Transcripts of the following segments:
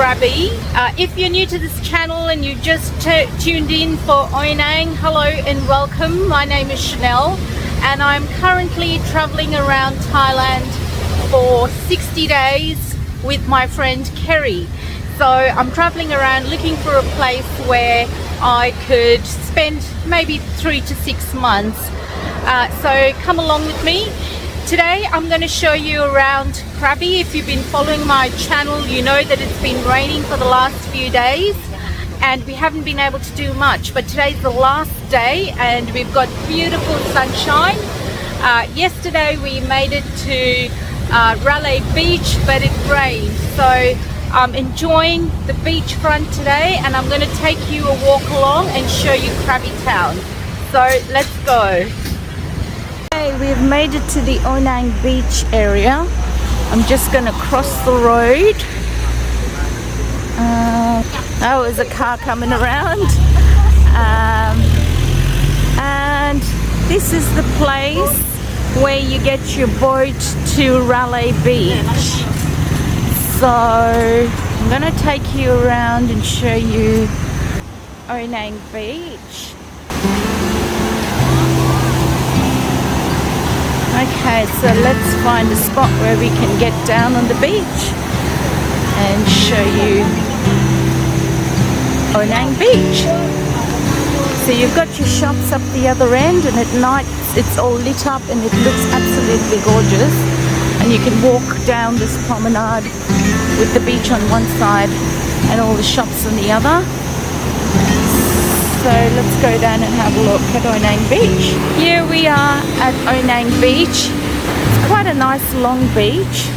Krabi. If you're new to this channel and you just tuned in for Ao Nang, hello and welcome. My name is Chanel and I'm currently traveling around Thailand for 60 days with my friend Kerry. So I'm traveling around looking for a place where I could spend maybe 3 to 6 months. So come along with me. Today I'm going to show you around Krabi. If you've been following my channel, you know that it's been raining for the last few days and we haven't been able to do much, but today's the last day and we've got beautiful sunshine. Yesterday we made it to Railay Beach, but it rained, so I'm enjoying the beachfront today and I'm going to take you a walk along and show you Krabi town. So let's go. Okay, we've made it to the Ao Nang Beach area. I'm just going to cross the road. Oh, there's a car coming around. And this is the place where you get your boat to Railay Beach. So I'm going to take you around and show you Ao Nang Beach. Okay, so let's find a spot where we can get down on the beach and show you Ao Nang Beach. So you've got your shops up the other end and at night it's all lit up and it looks absolutely gorgeous. And you can walk down this promenade with the beach on one side and all the shops on the other. So let's go down and have a look at Ao Nang Beach. Here we are at Ao Nang Beach. It's quite a nice long beach.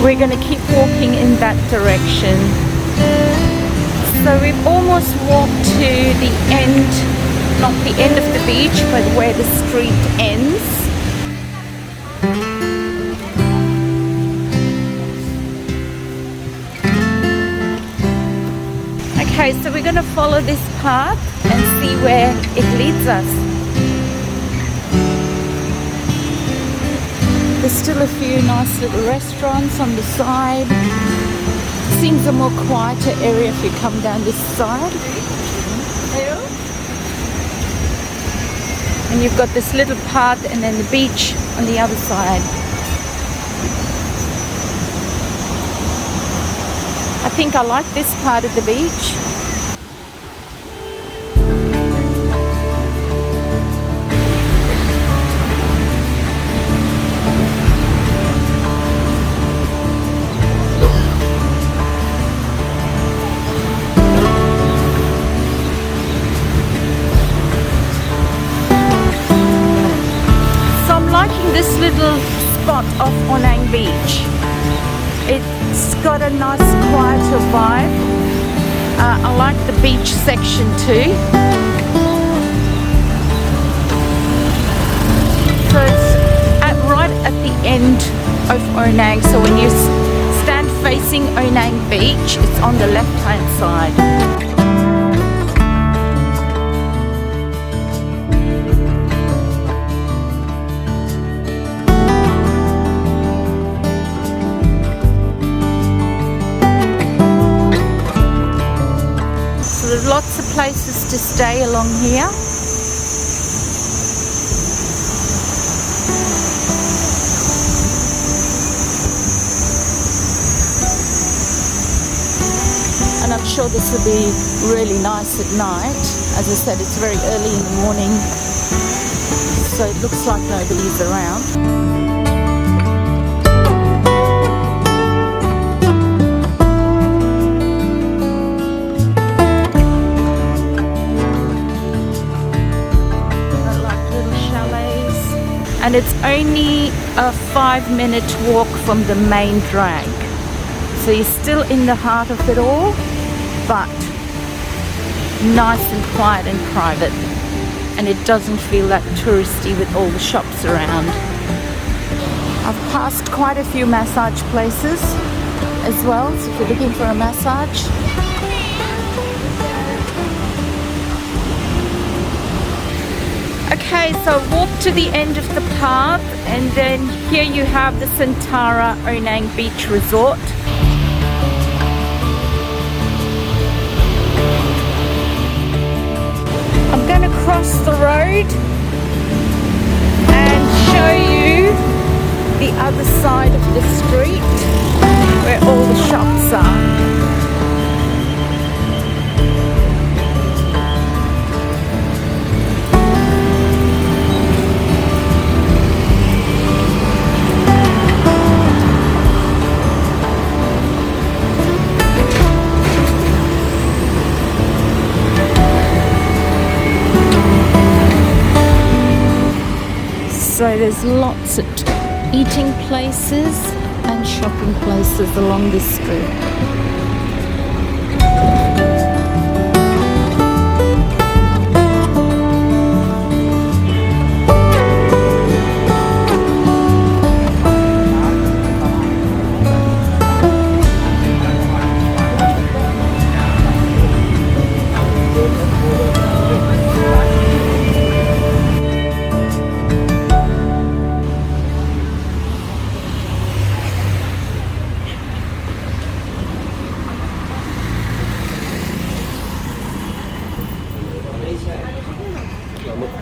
We're going to keep walking in that direction. So we've almost walked to the end, not the end of the beach, but where the street ends. Okay, so we're going to follow this path and see where it leads us. There's still a few nice little restaurants on the side. Seems a more quieter area if you come down this side. And you've got this little path and then the beach on the other side. I think I like this part of the beach. This little spot off Ao Nang Beach. It's got a nice quieter vibe. I like the beach section too. So it's right at the end of Ao Nang. So when you stand facing Ao Nang Beach, it's on the left hand side. There's lots of places to stay along here. And I'm sure this will be really nice at night. As I said, it's very early in the morning, so it looks like nobody's around. and it's only a 5-minute walk from the main drag. So you're still in the heart of it all, but nice and quiet and private, and it doesn't feel that touristy with all the shops around. I've passed quite a few massage places as well, so if you're looking for a massage. Okay, so walk to the end of the path, and then here you have the Santara Ao Nang Beach Resort. I'm going to cross the road and show you the other side of the street where all the shops are. So there's lots of eating places and shopping places along this street.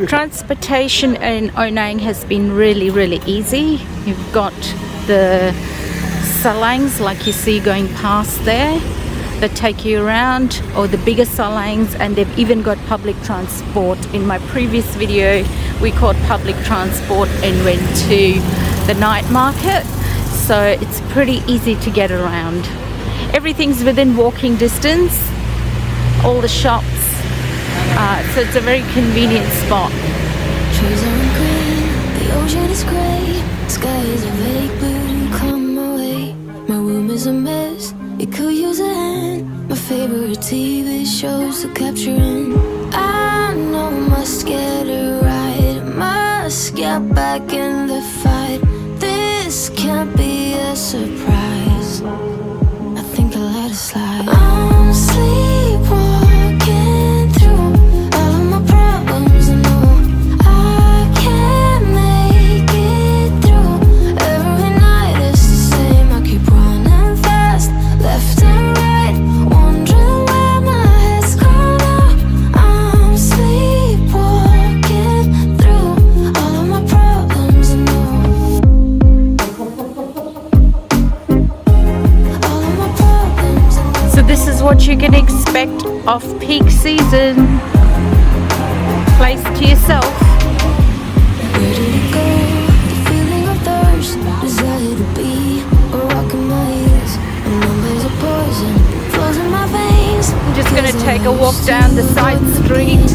Transportation in Ao Nang has been really easy. You've got the salangs like you see going past there that take you around, or the bigger salangs, and they've even got public transport. In my previous video we caught public transport and went to the night market, so it's pretty easy to get around. Everything's within walking distance, all the shops. So it's a very convenient spot. Trees aren't green, the ocean is grey, sky is a vague blue, come my way. My room is a mess, it could use a hand. My favorite TV shows to capture in. I know I must get it right, must get back in the fight. This can't be a surprise, I think I'll let it slide. I'm sleepwalking through all of my problems, I know I can't make it through. Every night it's the same, I keep running fast, left and right, wondering where my head's gone now. I'm sleepwalking through all of my problems, I know. All of my problems, I know. So this is what you can expect of peak season. Place to yourself. Where did it go? The feeling of thirst, desire to be a rock in my ears. And numbers of poison flows in my veins. I'm just going to take a walk down the side street.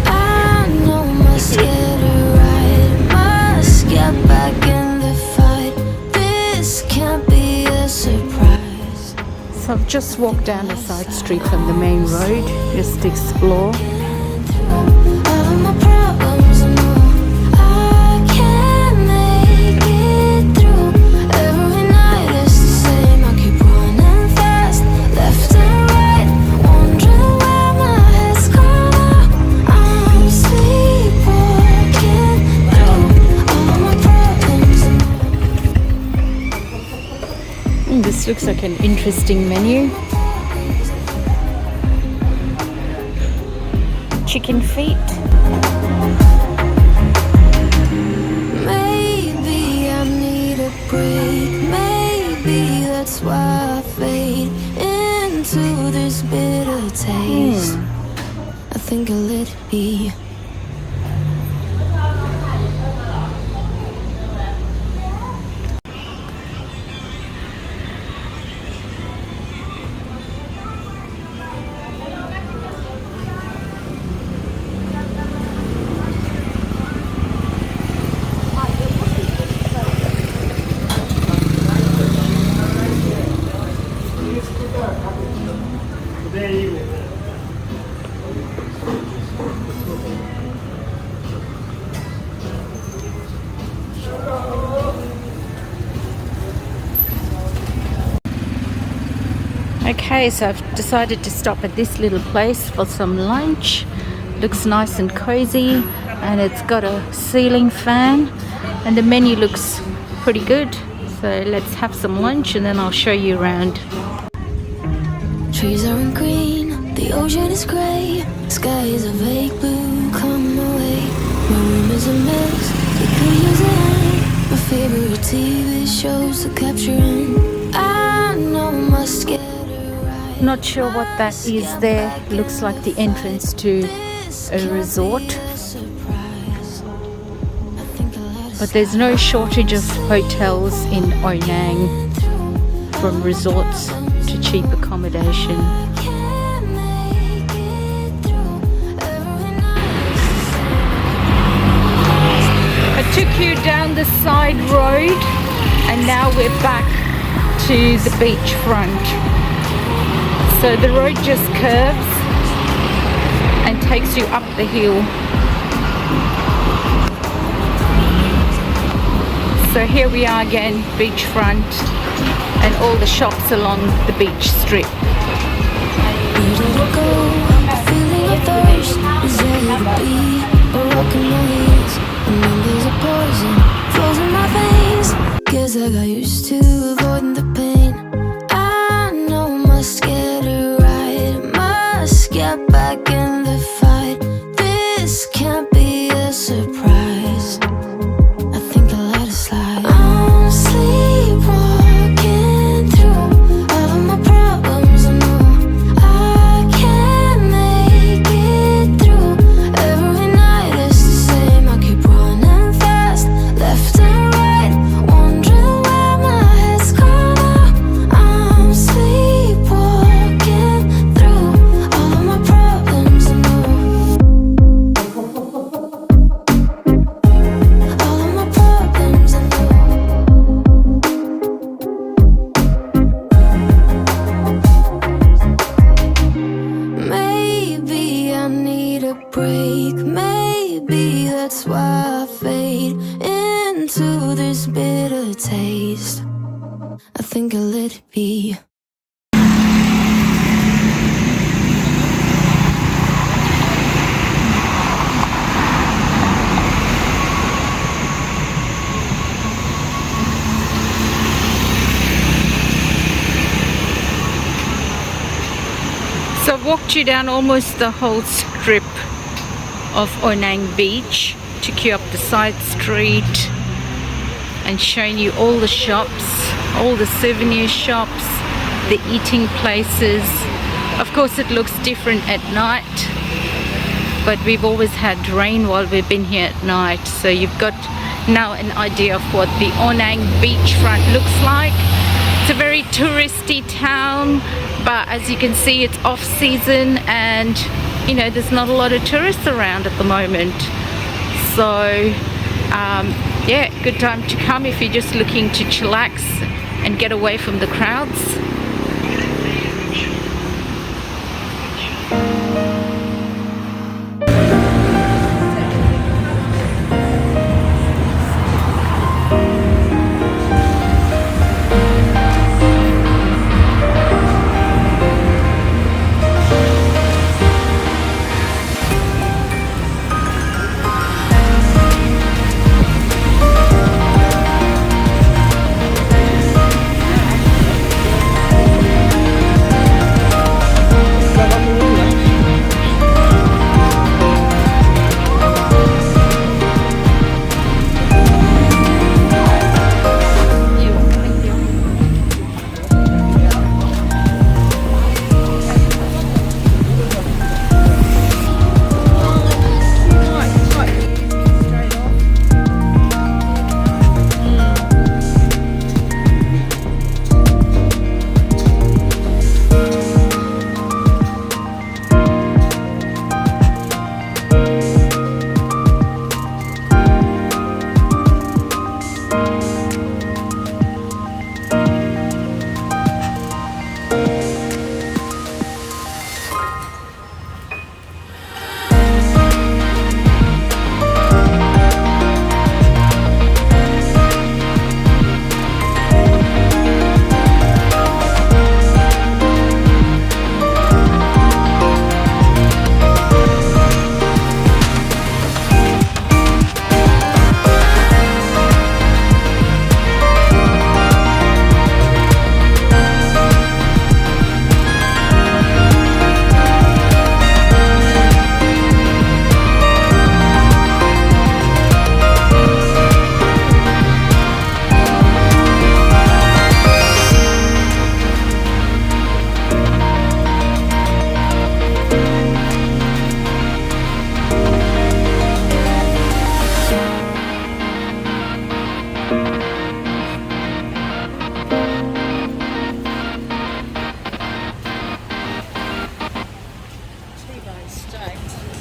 I know must get it right, must get back in the fight. This can't be a surprise. So I've just walked down the side street from the main road just to explore. All of my problems, I know I can't make it through. Every night it's the same, I keep running fast, left and right, wondering where my head's gone now. I'm sleepwalking through all of my problems, I know. This looks like an interesting menu. Chicken feet. Maybe I need a break, maybe that's why I fade into this bitter taste. I think I'll let it be. Okay, so I've decided to stop at this little place for some lunch. Looks nice and cozy, and it's got a ceiling fan, and the menu looks pretty good. So let's have some lunch and then I'll show you around. Trees aren't green, the ocean is grey, sky is a vague blue, come away. My room is a mess, it could use a hand. My favorite TV shows to capture in. I know my scatter right. Not sure what that is there. Looks like the entrance to a resort. But there's no shortage of hotels in Ao Nang, from resorts to cheap accommodation. I took you down the side road and now we're back to the beachfront. So the road just curves and takes you up the hill. So here we are again, beachfront, and all the shops along the beach strip. Where did it go? The feeling of thirst is there to be. A rock in my ears, and then there's a poison flows in my veins. Guess I got used to avoiding the pain. I know must get it right, must get back in the fight. This can't be a surprise. I think I'll let it slide. I'm sleepwalking through all of my problems. I know I can't make it through. Every night it's the same. I keep running fast, left and right, wondering where my head's gone now. I'm sleepwalking through all of my problems. I know all of my problems. I know. Maybe I need a break. Maybe that's why I fade into this bitter taste. I think I'll let it be. So I've walked you down almost the whole strip of Ao Nang Beach, took you up the side street and shown you all the shops, all the souvenir shops, the eating places. Of course it looks different at night, but we've always had rain while we've been here at night, so you've got now an idea of what the Ao Nang beachfront looks like. It's a very touristy town, but as you can see it's off season and you know there's not a lot of tourists around at the moment. So yeah, good time to come if you're just looking to chillax and get away from the crowds. like.